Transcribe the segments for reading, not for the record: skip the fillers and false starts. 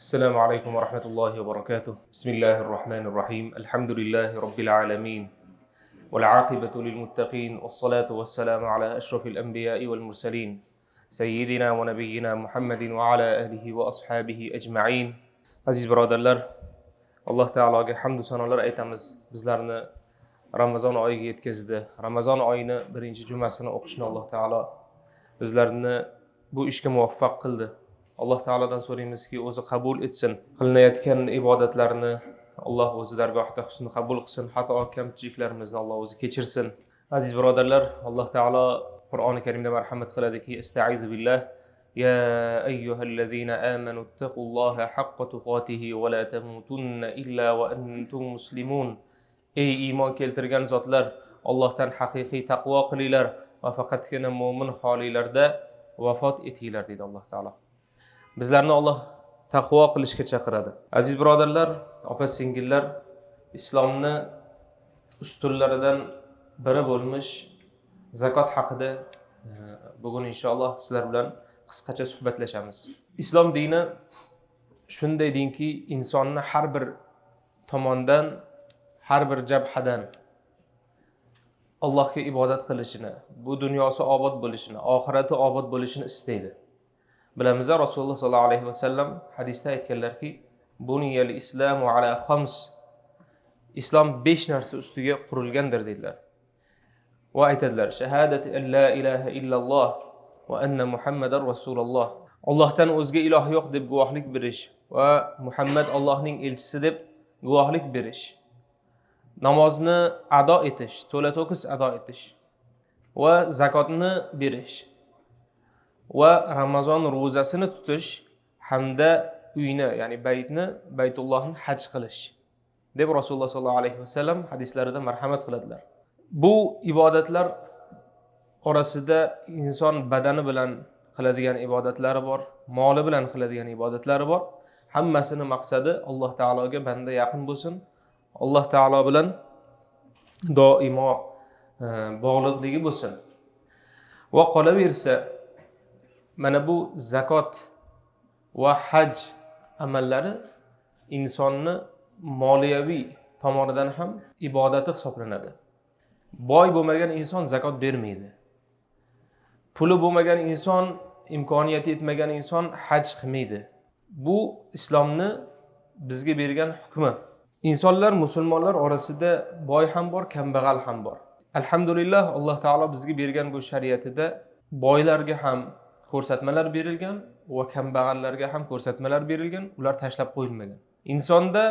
السلام عليكم ورحمة الله وبركاته. بسم الله الرحمن الرحيم. الحمد لله رب العالمين والعاقبة للمتقين والصلاة والسلام على أشرف الأنبياء والمرسلين سيدنا ونبينا محمد وعلى آله وأصحابه أجمعين. Aziz birodarlar, Alloh taologa hamd va sanolar aytamiz. Bizlarni Ramazon oyiga yetkazdi. Ramazon oyini birinchi jumasini o'qishni Alloh taolo bizlarni bu ishga muvaffaq qildi. Alloh taolodan so'raymizki, o'zi qabul etsin. Qilinayotgan ibodatlarni Alloh o'zi dargohida husn qabul qilsin. Xato kamchiliklarimizni Alloh o'zi kechirsin. Aziz birodarlar, Alloh taolo Qur'oni Karimda marhamat qiladiki, Estaizu billah Ya ayyuhallazina amanu taqulloha haqqa tuqatihi va la tamutunna illa va antum muslimun. Ey iymon keltirgan zotlar, Allohdan haqiqiy taqvo qilinglar va faqatgina mo'min holinglarda vafot etinglar dedi Alloh taolo. Bizlarni Alloh taqvo qilishga chaqiradi. Aziz birodarlar, opa-singillar, islomni ustunlaridan biri bo'lmish zakot haqida bugun inshaalloh sizlar bilan qisqacha suhbatlashamiz. Islom dini shunday dinki, insonni har bir tomondan, har bir jabhadan Allohga ibodat qilishini, bu dunyosi obod bo'lishini, oxirati obod bo'lishini istaydi. Bilamiz, Rasululloh sollallohu alayhi vasallam hadisda aytganlarki, buniyal islamu ala khams. Islom 5 narsa ustiga qurilgandir dedilar. Va aytadilar: shahadat an la ilaha illalloh va anna Muhammadar rasululloh. Allohdan o'zga iloh yo'q deb guvohlik berish va Muhammad Allohning elchisi deb guvohlik berish. Namozni ado etish, to'la-to'kis ado etish va zakotni berish va Ramazon ro'zasini tutish hamda uyni, ya'ni Baytullohni haj qilish deb Rasululloh sollallohu alayhi vasallam hadislarida marhamat qiladilar. Bu ibodatlar orasida inson badani bilan qiladigan ibodatlari bor, moli bilan qiladigan ibodatlari bor. Hammasini maqsadi Alloh taologa banda yaqin bo'lsin, Alloh taolo bilan doimo bog'liqligi bo'lsin. Va qolaversa, mana bu zakot va haj amallari insonni moliyaviy tomonidan ham ibodati hisoblanadi. Boy bo'lmagan inson zakot bermaydi. Puli bo'lmagan inson, imkoniyati yetmagan inson haj qilmaydi. Bu islomni bizga bergan hukmi. İnsanlar, musulmonlar orasida boy ham bor, kambag'al ham bor. Alhamdulillah, Alloh taolo bizga bergan bu shariatida boylarga ham ko'rsatmalar berilgan va kambag'allarga ham ko'rsatmalar berilgan, ular tashlab qo'yilmagan. Insonda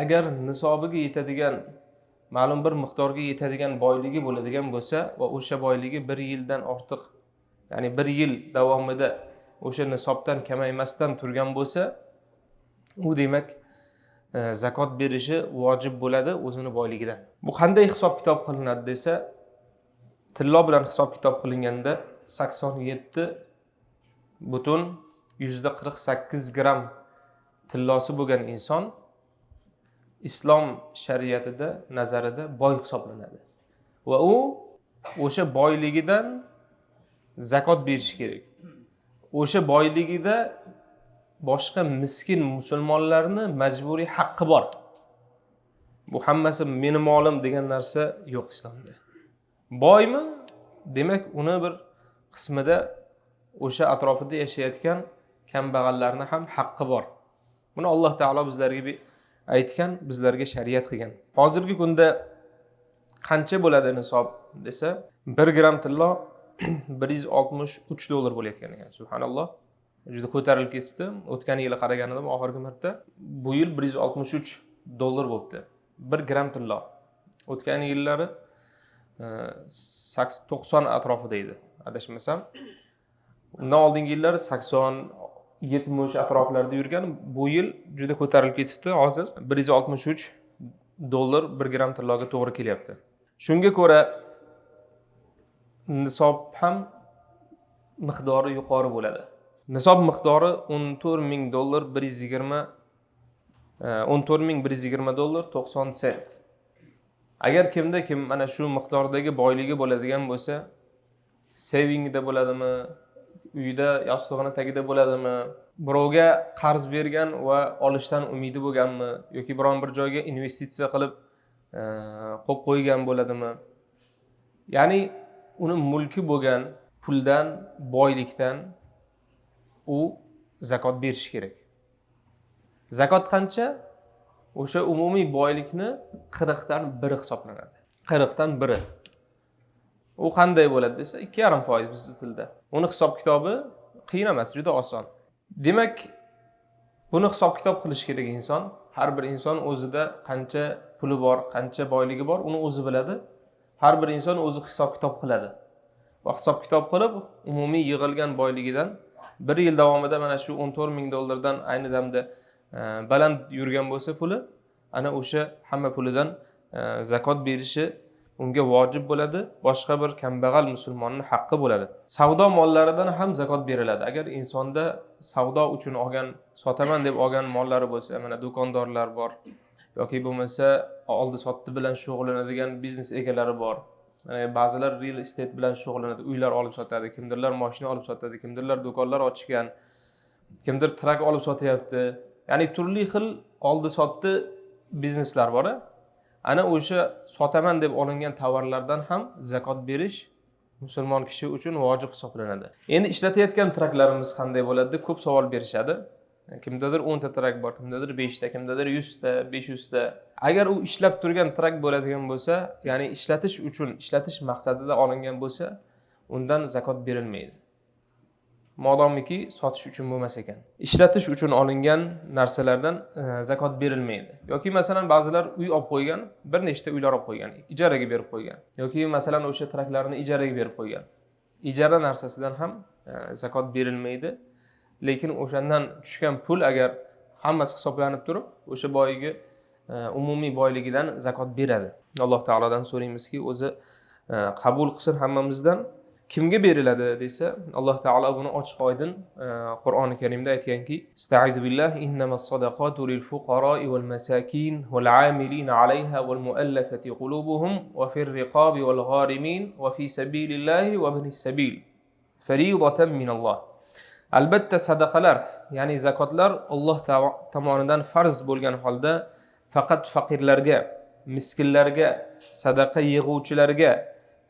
agar nisobiga yetadigan, ma'lum bir miqdorga yetadigan boyligi bo'ladigan bo'lsa va o'sha boyligi 1 yildan ortiq, ya'ni 1 yil davomida o'sha nisobdan kamaymasdan turgan bo'lsa, u demak zakot berishi vojib bo'ladi o'zini boyligidan. Bu qanday hisob kitob qilinadi desa, tillo bilan hisob kitob qilinganda 87,48 gram tillosi bo'lgan inson islom shariatida nazarida boy hisoblanadi. Va u o'sha boyligidan zakot berish kerak. O'sha boyligida boshqa miskin musulmonlarni majburiy haqqi bor. Bu hammasi meni molim degan narsa yo'q islomda. Boymi? Demak, uni bir qismida o'sha atrofida yashayotgan kambag'allarni ham haqqi bor. Buni Alloh taolo bizlarga aytgan, bizlarga shariat qilgan. Hozirgi kunda qancha bo'ladi nisob desa, 1 gram tillo $163 bo'layotgan ekan. Subhanalloh. Juda ko'tarilib ketibdi. O'tgan yili qaraganimda oxirgi marta bu yil $163 bo'libdi. 1 gram tillo. O'tgan yillari 90 atrofida edi, adashmasam. Undan oldingi yillar 80-70 atroflarida yurgan. Bu yil juda ko'tarilib ketibdi. Hozir $163 1 gram tilloga to'g'ri kelyapti. Shunga ko'ra nisob ham miqdori yuqori bo'ladi. Nisob miqdori $14,120 $14,120 Agar kim mana shu miqdordagi boyligi bo'ladigan bo'lsa, savingda bo'ladimi uyida yostig'ini tagida bo'ladimi? Birovga qarz bergan va olishdan umidi bo'lganmi yoki biron bir joyga investitsiya qilib qo'yib qo'ygan bo'ladimi? Ya'ni uni mulki bo'lgan puldan, boylikdan u zakot berish kerak. Zakot qancha? O'sha umumiy boylikni 40 dan 1 hisoblanadi. 40 dan 1. U qanday bo'ladi desa 2,5% bizning tilda. Uni hisob kitobi qiyin emas, juda oson. Demak, buni hisob kitob qilish kerak inson. Har bir inson o'zida qancha puli bor, qancha boyligi bor, uni o'zi biladi. Har bir inson o'zi hisob kitob qiladi. Va hisob kitob qilib, umumiy yig'ilgan boyligidan 1 yil davomida mana shu $14,000 dan ayni damda baland yurgan bo'lsa puli, ana o'sha hamma pulidan zakot berishi unga vojib bo'ladi, boshqa bir kambag'al musulmonning haqqi bo'ladi. Savdo mollaridan ham zakot beriladi. Agar insonda savdo uchun olgan, sotaman deb olgan mollari bo'lsa, mana do'kondorlar bor yoki bo'lmasa oldi sotdi bilan shug'ullanadigan biznes egalari bor. Ba'zilar real estate bilan shug'ullanadi, uylar olib sotadi, kimdirlar mashina olib sotadi, kimdirlar do'konlar ochgan, kimdir trak olib sotyapti. Ya'ni turli xil oldi sotdi bizneslar bor. Ana o'sha sotaman deb olingan tovarlardan ham zakot berish musulmon kishi uchun vojib hisoblanadi. Endi ishlatayotgan traklarimiz qanday bo'ladi deb ko'p savol berishadi. Kimdadir 10 ta trak bor, kimdadir 5 ta, kimdadir 100 ta, 500 ta. Agar u ishlab turgan trak bo'ladigan bo'lsa, ya'ni ishlatish uchun, ishlatish maqsadida olingan bo'lsa, undan zakot berilmaydi. Modomiki sotish uchun bo'lmas ekan. Ishlatish uchun olingan narsalardan zakot berilmaydi. Yoki masalan ba'zilar uy olib qo'ygan, bir nechta uylar olib qo'ygan, ijaraga berib qo'ygan. Yoki masalan o'sha traklarni ijaraga berib qo'ygan. Ijara narsasidan ham zakot berilmaydi. Lekin o'shandan tushgan pul agar hammasi hisoblanib turib, o'sha boyigi umumiy boyligidan zakot beradi. Alloh taolodan so'raymizki, o'zi qabul qilsin hammamizdan. Kimga beriladi desa, Alloh taolo buni ochiq oydin Qur'oni Karimda aytganki, "Estaizu billah innamas sadaqatu lil fuqara'i wal masakin wal 'amilina 'alayha wal mu'allafati qulubuhum wa fir riqabi wal gharimin wa fi sabilillahi wa ibnis sabil. Fariidatan minalloh." Albatta sadaqalar, ya'ni zakotlar Alloh tomonidan farz bo'lgan holda faqat faqirlarga, miskinlarga, sadaqa yig'uvchilarga,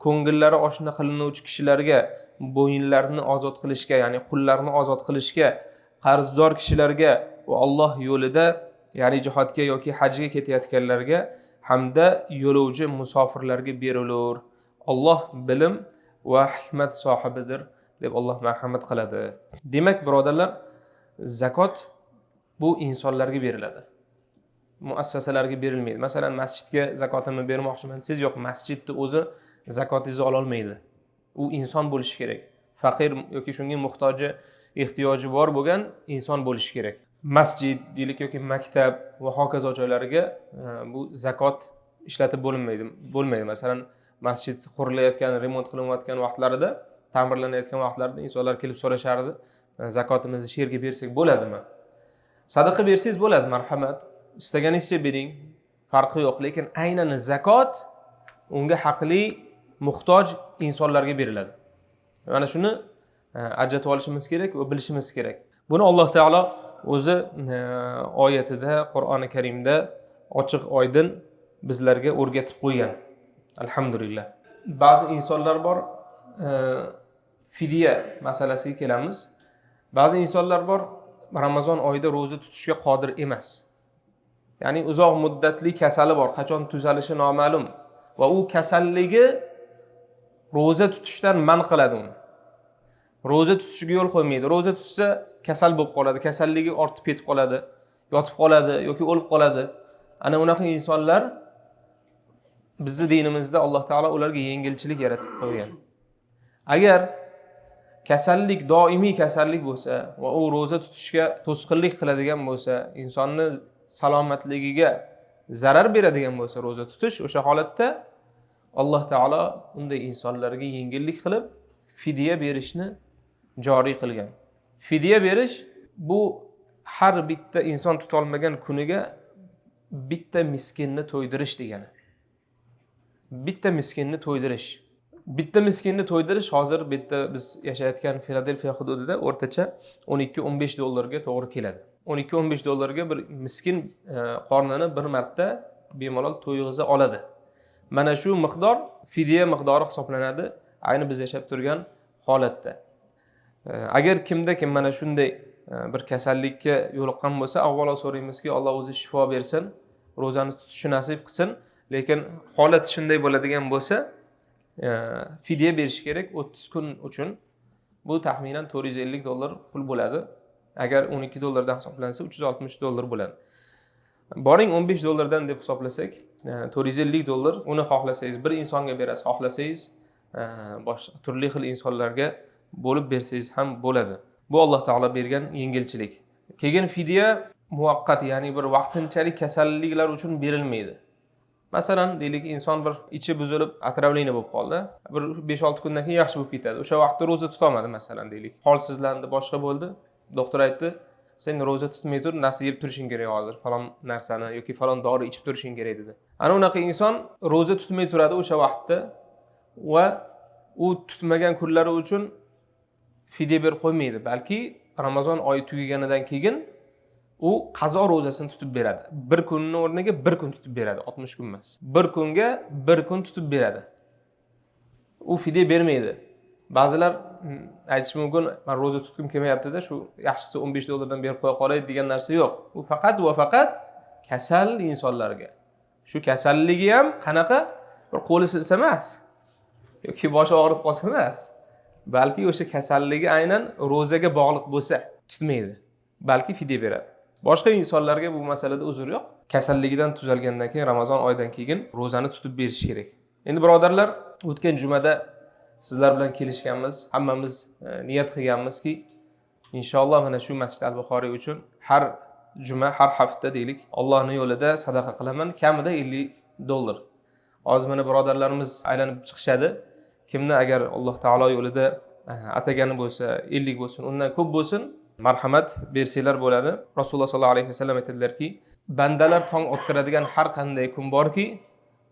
ko'ngillari oshna qilinuvchi kishilarga, bo'yinlarini ozod qilishga, ya'ni qullarni ozod qilishga, qarzdor kishilarga va Alloh yo'lida, ya'ni jihodga yoki hajga ketayotganlarga hamda yo'lovchi musofirlarga berilur. Alloh bilim va hikmat sohibidir deb Alloh marhamat qiladi. Demak, birodarlar, zakot bu insonlarga beriladi. Muassasalarga berilmaydi. Masalan, masjidga zakotimni bermoqchiman desangiz, yo'q, masjidni o'zi zakotingizni ola olmaydi. U inson bo'lishi kerak. Faqir yoki shunga muhtoji, ehtiyoji bor bo'lgan inson bo'lishi kerak. Masjid deylik yoki maktab va hokazo joylariga bu zakot ishlatib bo'lmaydi. Masalan, masjid qurilayotgan, remont qilinayotgan vaqtlarida, ta'mirlanayotgan vaqtlarida insonlar kelib so'rashardi, zakotimizni shu yerga bersak bo'ladimi? Sadaqa bersangiz bo'ladi, marhamat. Istaganingizcha bering, farqi yo'q, lekin aynan zakot unga haqli, muhtoj insonlarga beriladi. Mana shuni ajratib olishimiz kerak va bilishimiz kerak. Buni Alloh taolo o'zi oyatida, Qur'oni Karimda ochiq oydin bizlarga o'rgatib qo'ygan. Alhamdulillah. Ba'zi insonlar bor, fidya masalasiga kelamiz. Ba'zi insonlar bor, Ramazon oyida ro'za tutishga qodir emas. Ya'ni uzoq muddatli kasali bor, qachon tuzalishi noma'lum va u kasalligi ro'za tutishdan man qiladi uni. Ro'za tutishiga yo'l qo'ymaydi. Ro'za tutsa kasal bo'lib qoladi, kasalligi ortib ketib qoladi, yotib qoladi yoki o'lib qoladi. Ana unaqa insonlar bizning dinimizda Alloh taolo ularga yengilchilik yaratib qo'ygan. Agar kasallik doimiy kasallik bo'lsa va u ro'za tutishga to'sqinlik qiladigan bo'lsa, insonni salomatligiga zarar beradigan bo'lsa ro'za tutish, o'sha holatda Alloh taolo unday insonlarga yengillik qilib fidya berishni joriy qilgan. Fidya berish bu har bitta inson tuta olmagan kuniga bitta miskinni to'ydirish degani. Bitta miskinni to'ydirish. bitta miskinni to'ydirish hozir bitta biz yashayotgan Filadelfiya hududida o'rtacha 12-15 dollarga to'g'ri keladi. 12-15 dollarga bir miskin qornini bir marta bemalol to'yg'iza oladi. Mana shu miqdor fidya miqdori hisoblanadi ayni biz yashab turgan holatda. Agar kimda kim mana shunday bir kasallikka yo'liqqan bo'lsa, avvalo so'raymizki, Alloh o'zi shifo bersin, ro'zani tutishni nasib qilsin. Lekin holat shunday bo'ladigan bo'lsa, fidya berish kerak 30 kun uchun. Bu taxminan 450 dollar pul bo'ladi. Agar 12 dollardan hisoblansa 360 dollar bo'ladi. Boring 15 dollardan deb hisoblasak, 450 dollar. Uni xohlasangiz bir insonga berasiz, xohlasangiz boshqa turli xil insonlarga bo'lib bersangiz ham bo'ladi. Bu Alloh taolo bergan yengilchilik. Keyin fidya muvaqqat, ya'ni bir vaqtinchalik kasalliklar uchun berilmaydi. Masalan, deylik inson bir ichi buzilib, otravleniya bo'lib qoldi. Bir 5-6 kundan keyin yaxshi bo'lib ketadi. O'sha vaqtda roza tuta olmadi masalan deylik. Holsizlandi, boshqa bo'ldi. Doktor aytdi, sen roza tutmay tur, narsa yeb turishing kerak hozir, falon narsani yoki falon dori ichib turishing kerak dedi. Ana unaqa inson roza tutmay turadi o'sha vaqtda va u tutmagan kunlari uchun fidya berib qo'ymaydi. Balki Ramazon oyi tugaganidan keyin u qazo ro'zasini tutib beradi. Bir kunning o'rniga bir kun tutib beradi, 60 kun emas. Bir kunga bir kun tutib beradi. U fidya bermaydi. Ba'zilar aytish mumkin, men ro'za tutgim kelmayapti-da, shu yaxshisi 15 dollardan berib qo'ya qolay degan narsa yo'q. U faqat va faqat kasal insonlarga. Shu kasalligi ham qanaqa? Bir qo'li sinsa emas yoki boshi og'rib qolsa emas. Balki o'sha kasalligi aynan ro'zaga bog'liq bo'lsa tutmaydi. Balki fidya beradi. Boshqa insonlarga bu masalada uzr yo'q. Kasalligidan tuzalgandan keyin Ramazon oyidan keyin ro'zani tutib berish kerak. Endi birodarlar, o'tgan jumada sizlar bilan kelishganmiz, hammamiz niyat qilganmizki, inshaalloh mana shu Masjid al-Buxoriy uchun har juma, har hafta deylik, Allohning yo'lida sadaqa qilaman, kamida 50 dollar. Hozir mana birodarlarimiz aylanib chiqishadi. Kimni agar Alloh taolo yo'lida atagani bo'lsa, 50 bo'lsin, undan ko'p bo'lsin, marhamat bersanglar bo'ladi. Rasululloh sollallohu alayhi vasallam aytadilarki, bandalar tong ottiradigan har qanday kun borki,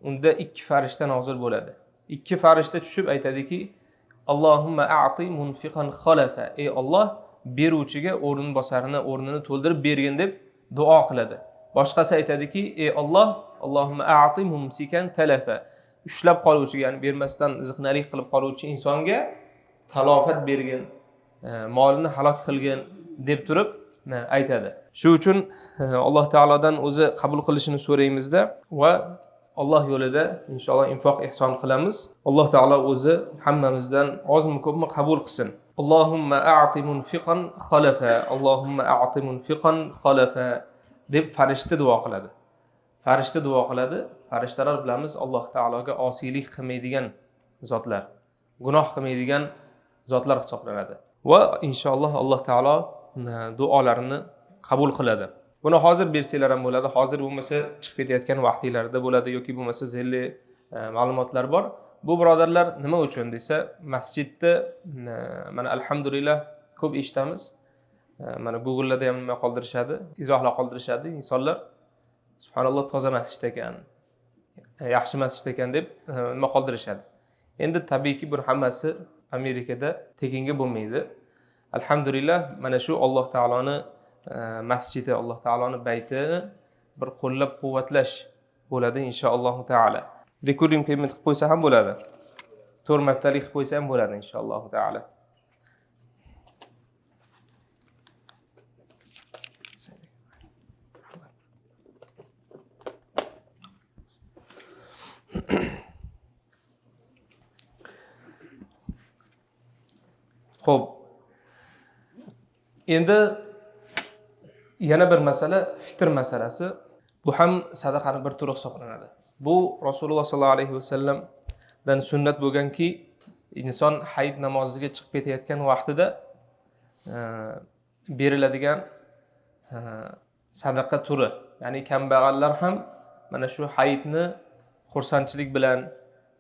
unda 2 farishta nozil bo'ladi. 2 farishta tushib aytadiki, Allohumma a'ti munfiqan khalafa. Ey Alloh, beruvchiga o'rnini to'ldirib bergin deb duo qiladi. Boshqasi aytadiki, ey Alloh, Allohumma a'ti mumsikan talafa. Ushlab qoluvchiga, ya'ni bermasdan ziqnalik qilib qoluvchi insonga talofat bergin, molini halok qilgin deb turib aytadi. Shu uchun Alloh taolodan o'zi qabul qilishini so'raymizda va Alloh yo'lida inshaalloh infoq ihson qilamiz. Alloh taolo o'zi hammamizdan ozmi ko'pmi qabul qilsin. Allohumma a'ti munfiqan khalafa, Allohumma a'ti munfiqan khalafa deb farishta duo qiladi. Farishta duo qiladi. Farishtalar bilamiz Alloh taologa osiylik qilmaydigan zotlar, gunoh qilmaydigan zotlar hisoblanadi. Va inshaalloh Alloh taolo duolarini qabul qiladi. Buni hozir bersanglar ham bo'ladi, hozir bo'lmasa chiqib ketayotgan vaqtlarda bo'ladi yoki bo'lmasa zilli ma'lumotlar bor. Bu birodarlar nima uchun desa, masjidda mana alhamdulillah ko'p eshitamiz. Mana Google'da ham nima qoldirishadi, izohlar qoldirishadi insonlar. Subhanalloh, toza masjid ekan, yaxshi masjid ekan deb nima qoldirishadi. Endi tabiiyki bu hammasi Amerikada tekinga bo'lmaydi. Alhamdulillah mana shu Alloh taoloni masjidi, Alloh taoloni baytini bir qo'llab-quvvatlash bo'ladi inshaalloh taala. Recording payment qilib qo'ysa ham bo'ladi. 4 martalik qilib qo'ysa ham bo'ladi inshaalloh taala. Xo'p. Endi yana bir masala, fitr masalasi. Bu ham sadaqaning bir turi hisoblanadi. Bu Rasululloh sollallohu alayhi vasallamdan sunnat bo'lganki, inson hayit namoziga chiqib ketayotgan vaqtida beriladigan sadaqa turi. Ya'ni kambag'allar ham mana shu hayitni xursandchilik bilan,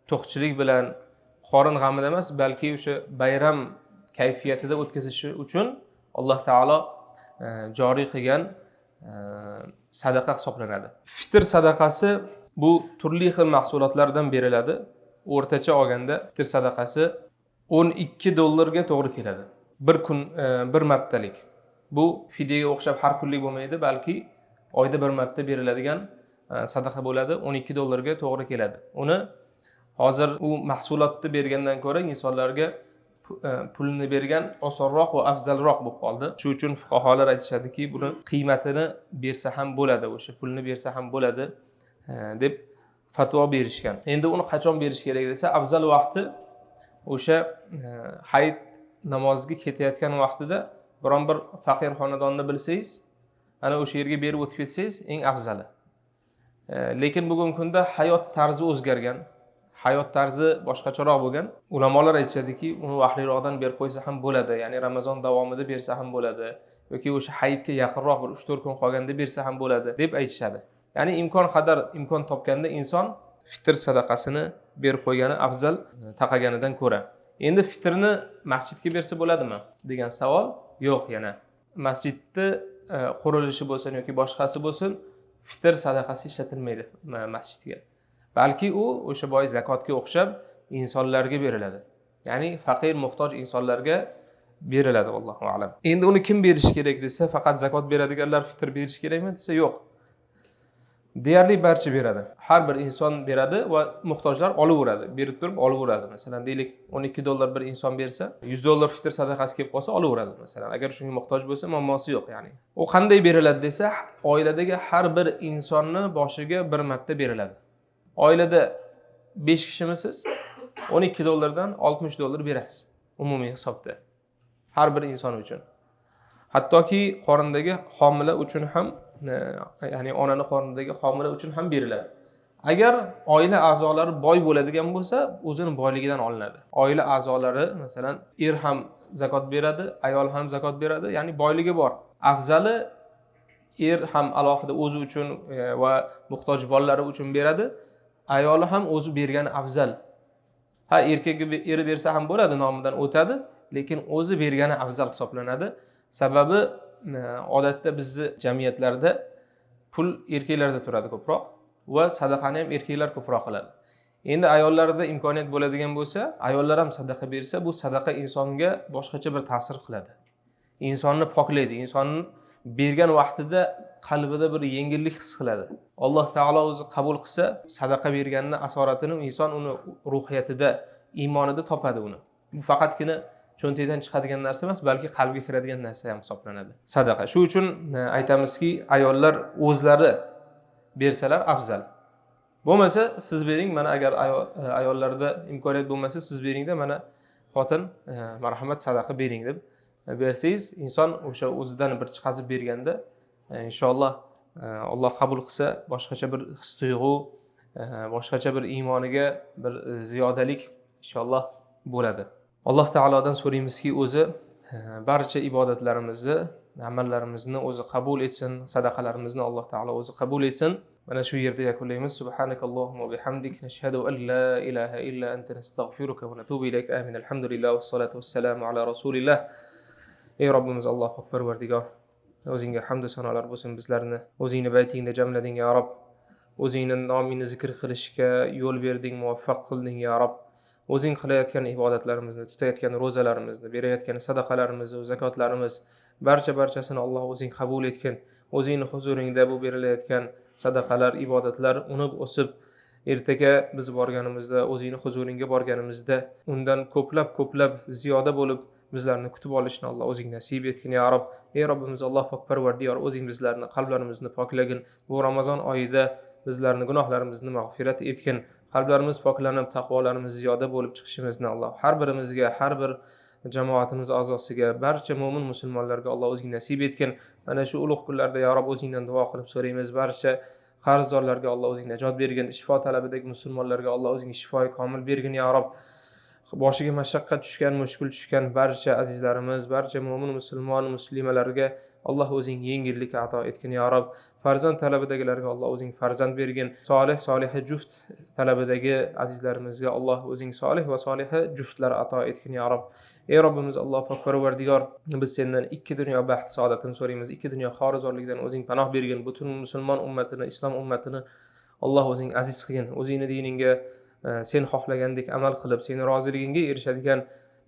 to'qchilik bilan, qorin g'amida emas, balki o'sha bayram kayfiyatida o'tkazishi uchun Alloh taolo joriy qilgan sadaqa hisoblanadi. Fitr sadaqasi bu turli xil mahsulotlardan beriladi. o'rtacha olganda fitr sadaqasi $12 to'g'ri keladi. Bir kun bir martalik. Bu fidyega o'xshab har kunlik bo'lmaydi, balki oyda bir marta beriladigan sadaqa bo'ladi. $12 to'g'ri keladi. Uni hozir u mahsulotni bergandan ko'ra insonlarga pulni bergan osonroq va afzalroq bo'lib qoldi. Shuning uchun fuqarolar aytishadiki, buni qiymatini bersa ham bo'ladi, o'sha pulni bersa ham bo'ladi deb fatvo berishgan. Endi uni qachon berish kerak desa, afzal vaqti o'sha hayit namoziga ketayotgan vaqtida biron bir faqir xonadonni bilsangiz, ana o'sha yerga berib o'tib ketsangiz eng afzali. Lekin bugungi kunda hayot tarzi o'zgargan. Hayot tarzi boshqacharoq bo'lgan. Ulamolar aytishadiki, uni vaqtliroqdan berib qo'ysa ham bo'ladi, ya'ni Ramazon davomida bersa ham bo'ladi yoki o'sha hayitga yaqinroq bir 3-4 kun qolganda bersa ham bo'ladi deb aytishadi. Ya'ni imkon topganda inson fitr sadaqasini berib qo'ygani afzal taqaganidan ko'ra. Endi fitrni masjidga bersa bo'ladimi degan savol yo'q yana. Masjidni qurilishi bo'lsin yoki boshqasi bo'lsin, fitr sadaqasi ishlatilmaydi masjidga. Balki u o'sha boy zakotga o'xshab insonlarga beriladi. Ya'ni faqir, muhtoj insonlarga beriladi, vallohu a'lam. Endi uni kim berish kerak desa, faqat zakot beradiganlar fitr berish kerakmi desa, yo'q. Deyarli barcha beradi. Har bir inson beradi va muhtojlar olaveradi. Berib turib olaveradi. Masalan, deylik $12 bir inson bersa, $100 fitr sadaqasi kelib qolsa olaveradi. Masalan, agar shunga muhtoj bo'lsa, muammosi yo'q, ya'ni. U qanday beriladi desa, oiladagi har bir insonni boshiga bir marta beriladi. Oilada 5 kishimisiz, $12 dan $60 berasiz umumiy hisobda. Har bir inson uchun. Hattoki qorindagi homila uchun ham, ya'ni onani qornidagi homila uchun ham beriladi. Agar oila a'zolari boy bo'ladigan bo'lsa, o'zini boyligidan olinadi. Oila a'zolari, masalan, er ham zakot beradi, ayol ham zakot beradi, ya'ni boyligi bor. Afzali er ham alohida o'zi uchun va muhtoj bolalari uchun beradi. Ayoli ham o'zi bergani afzal. Ha, erkakga eri bersa ham bo'ladi, nomidan o'tadi, lekin o'zi bergani afzal hisoblanadi. Sababi odatda bizning jamiyatlarda pul erkaklarda turadi ko'proq va sadaqani ham erkaklar ko'proq qiladi. Endi ayollarda imkoniyat bo'ladigan bo'lsa, ayollar ham sadaqa bersa, bu sadaqa insonga boshqacha bir ta'sir qiladi. Insonni poklaydi, insonning bergan vaqtida qalbida bir yengillik his qiladi. Alloh taolo o'zi qabul qilsa, sadaqa berganning asoratini inson uni ruhiyatida, iymonida topadi uni. Bu faqatgina cho'ntakdan chiqadigan narsa emas, balki qalbga kiradigan narsa ham hisoblanadi. Sadaqa. Shu uchun aytamizki, ayollar o'zlari bersalar afzal. Bo'lmasa siz bering, mana agar ayollarda imkoniyat bo'lmasa siz beringda, mana xotin marhamat sadaqa bering deb bersangiz, inson o'sha o'zidan bir chiqazib berganda inshaalloh Alloh qabul qilsa, boshqacha bir his-tuyg'u, boshqacha bir iymoniga bir ziyodalik inshaalloh bo'ladi. Alloh taolodan so'raymizki, o'zi barcha ibodatlarimizni, amallarimizni o'zi qabul etsin, sadaqalarimizni Alloh taolo o'zi qabul etsin. Mana shu yerda yakunlaymiz. Subhanakallohumma va bihamdik, nashhadu an la ilaha illa anta, nastag'firuka va natubu ilayk. Amin. Alhamdulillah va salatu vassalamu ala rasulillah. Ey Robbimiz, Alloh Parvardigor, o'zingga hamd va sanolar bo'lsin. Bizlarni o'zingni baytingda jamlading ya Rob. O'zingning nomingni zikr qilishga yo'l berding, muvaffaq qilding ya Rob. O'zing qilayotgan ibodatlarimizni, tutayotgan ro'zalarimizni, berayotgan sadaqalarimizni, zakotlarimiz barchasini Alloh o'zing qabul etgin. O'zingning huzuringda bu berilayotgan sadaqalar, ibodatlar unib o'sib, ertaga biz borganimizda, o'zingning huzuringga borganimizda undan ko'plab ziyoda bo'lib bizlarni kutib olishni Alloh o'zing nasib etgin ya Rob. Ey Robbimiz, Alloh Parvardigor, o'zing bizlarni qalblarimizni poklagin. Bu Ramazon oyida bizlarni gunohlarimizni mag'firat etgin. Qalblarimiz poklanib, taqvolarimiz ziyoda bo'lib chiqishimizni Alloh har birimizga, har bir jamoatimiz a'zosiga, barcha mo'min musulmonlarga Alloh o'zing nasib etgin. Mana shu ulug' kunlarda ya Rob o'zingdan duo qilib so'raymiz. Barcha qarzdorlarga Alloh o'zing najot bergin. Shifo talabidagi musulmonlarga Alloh o'zing shifoi komil bergin ya Rob. Boshiga mashaqqat tushgan, mushkul tushgan barcha azizlarimiz, barcha mo'min musulmon muslimalarga Alloh o'zing yengillik ato etgin ya Rob. Farzand talabidagilarga Alloh o'zing farzand bergin. Soliha juft talabidagi azizlarimizga Alloh o'zing solih va soliha juftlar ato etgin ya Rob. Ey Robbimiz, Alloh Parvardigor, biz sendan ikki dunyo baxt saodatini so'raymiz. Ikki dunyo xorizorlikdan o'zing panoh bergin. Butun musulmon ummatini, islom ummatini Alloh o'zing aziz qilgin. O'zingning diningga sen xohlagandek amal qilib seni roziligingga erishadigan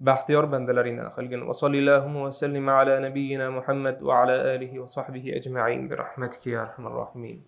baxtiyor bandalaringdan qilgin. Va sallallohu va sallim ala nabiyyina Muhammad va ala alihi va sahbihi ajma'in bi rahmatika ya arhamar rohimin.